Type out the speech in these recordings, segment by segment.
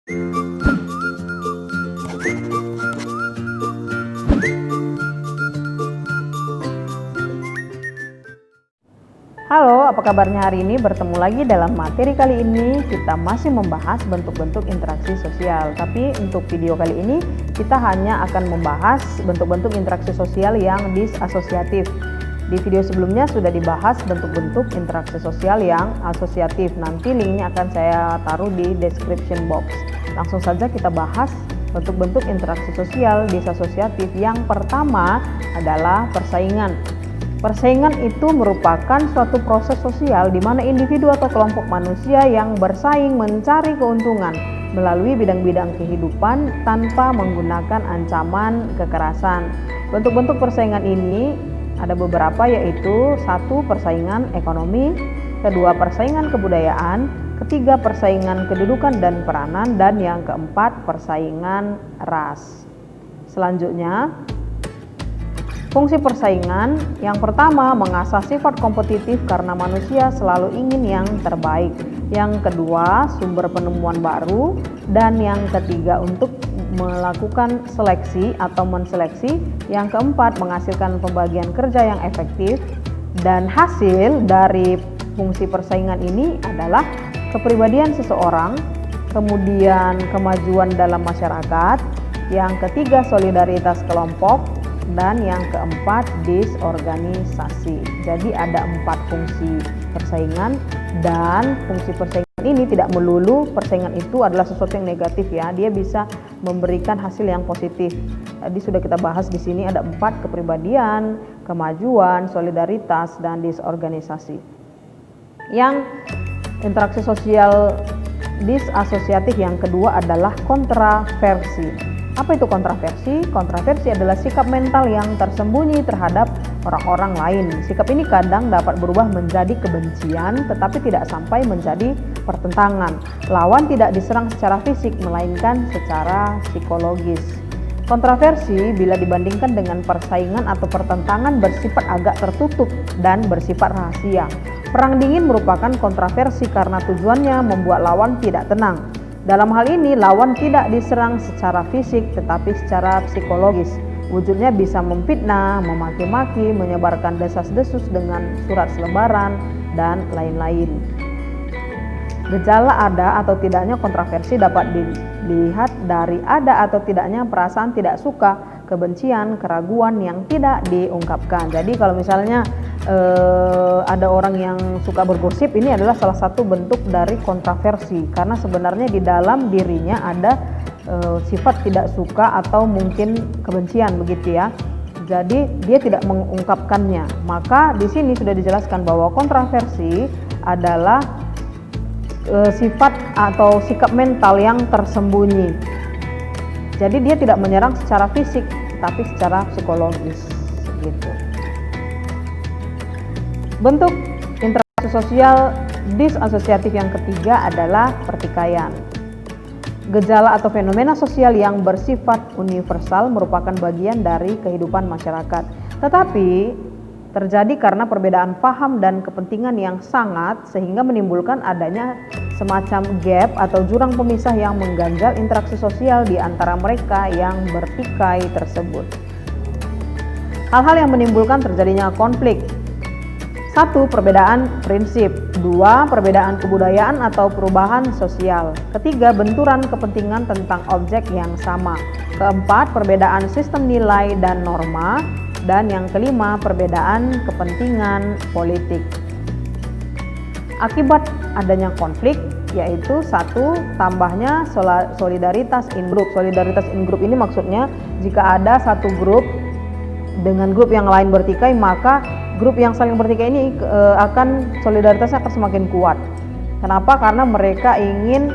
Halo, apa kabarnya hari ini? Bertemu lagi dalam materi kali ini kita masih membahas bentuk-bentuk interaksi sosial. Tapi untuk video kali ini kita hanya akan membahas bentuk-bentuk interaksi sosial yang disasosiatif. Di video sebelumnya sudah dibahas bentuk-bentuk interaksi sosial yang asosiatif. Nanti linknya akan saya taruh di description box. Langsung saja kita bahas bentuk-bentuk interaksi sosial disasosiatif. Yang pertama adalah persaingan. Persaingan itu merupakan suatu proses sosial di mana individu atau kelompok manusia yang bersaing mencari keuntungan melalui bidang-bidang kehidupan tanpa menggunakan ancaman kekerasan. Bentuk-bentuk persaingan ini ada beberapa, yaitu satu, persaingan ekonomi, kedua, persaingan kebudayaan, ketiga, persaingan kedudukan dan peranan, dan yang keempat, persaingan ras. Selanjutnya, fungsi persaingan yang pertama mengasah sifat kompetitif karena manusia selalu ingin yang terbaik. Yang kedua, sumber penemuan baru, dan yang ketiga untuk melakukan seleksi atau menseleksi. Yang keempat, menghasilkan pembagian kerja yang efektif. Dan hasil dari fungsi persaingan ini adalah kepribadian seseorang, kemudian kemajuan dalam masyarakat, yang ketiga solidaritas kelompok, dan yang keempat disorganisasi. Jadi ada 4 fungsi persaingan, dan fungsi persaingan ini tidak melulu persaingan itu adalah sesuatu yang negatif ya. Dia bisa memberikan hasil yang positif. Tadi sudah kita bahas di sini ada 4: kepribadian, kemajuan, solidaritas, dan disorganisasi. Yang interaksi sosial disasosiatif yang kedua adalah kontraversi. Apa itu kontraversi? Kontraversi adalah sikap mental yang tersembunyi terhadap orang-orang lain. Sikap ini kadang dapat berubah menjadi kebencian, tetapi tidak sampai menjadi pertentangan. Lawan tidak diserang secara fisik, melainkan secara psikologis. Kontraversi bila dibandingkan dengan persaingan atau pertentangan bersifat agak tertutup dan bersifat rahasia. Perang dingin merupakan kontraversi karena tujuannya membuat lawan tidak tenang. Dalam hal ini, lawan tidak diserang secara fisik tetapi secara psikologis. Wujudnya bisa memfitnah, memaki-maki, menyebarkan desas-desus dengan surat selebaran, dan lain-lain. Gejala ada atau tidaknya kontraversi dapat dilihat dari ada atau tidaknya perasaan tidak suka, kebencian, keraguan yang tidak diungkapkan. Jadi kalau misalnya ada orang yang suka bergosip, ini adalah salah satu bentuk dari kontraversi, karena sebenarnya di dalam dirinya ada sifat tidak suka atau mungkin kebencian, begitu ya. Jadi dia tidak mengungkapkannya. Maka di sini sudah dijelaskan bahwa kontraversi adalah sifat atau sikap mental yang tersembunyi. Jadi dia tidak menyerang secara fisik, tapi secara psikologis, gitu. Bentuk interaksi sosial disasosiatif yang ketiga adalah pertikaian. Gejala atau fenomena sosial yang bersifat universal merupakan bagian dari kehidupan masyarakat. Tetapi terjadi karena perbedaan paham dan kepentingan yang sangat, sehingga menimbulkan adanya semacam gap atau jurang pemisah yang mengganjal interaksi sosial di antara mereka yang bertikai tersebut. Hal-hal yang menimbulkan terjadinya konflik. 1. Perbedaan prinsip. 2. Perbedaan kebudayaan atau perubahan sosial. Ketiga, benturan kepentingan tentang objek yang sama. Keempat, perbedaan sistem nilai dan norma. Dan yang kelima, perbedaan kepentingan politik. Akibat adanya konflik, yaitu 1. Tambahnya solidaritas in group. Solidaritas in group ini maksudnya jika ada satu grup dengan grup yang lain bertikai, maka grup yang saling bertikai ini solidaritasnya akan semakin kuat. Kenapa? Karena mereka ingin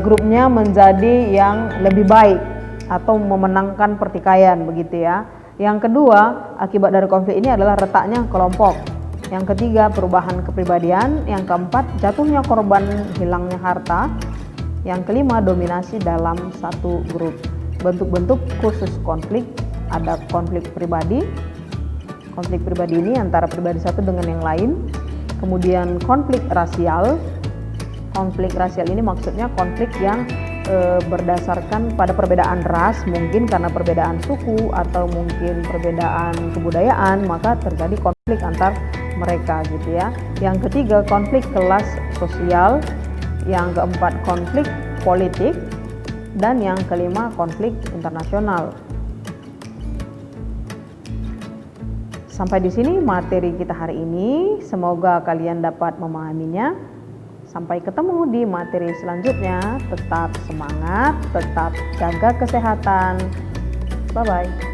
grupnya menjadi yang lebih baik atau memenangkan pertikaian, begitu ya. Yang kedua, akibat dari konflik ini adalah retaknya kelompok. Yang ketiga, perubahan kepribadian. Yang keempat, jatuhnya korban, hilangnya harta. Yang kelima, dominasi dalam satu grup. Bentuk-bentuk khusus konflik, ada konflik pribadi. Konflik pribadi ini antara pribadi satu dengan yang lain. Kemudian konflik rasial. Konflik rasial ini maksudnya konflik yang berdasarkan pada perbedaan ras, mungkin karena perbedaan suku atau mungkin perbedaan kebudayaan, maka terjadi konflik antar mereka gitu ya. Yang ketiga, konflik kelas sosial. Yang keempat, konflik politik. Dan yang kelima, konflik internasional. Sampai di sini materi kita hari ini. Semoga kalian dapat memahaminya. Sampai ketemu di materi selanjutnya. Tetap semangat, tetap jaga kesehatan. Bye-bye.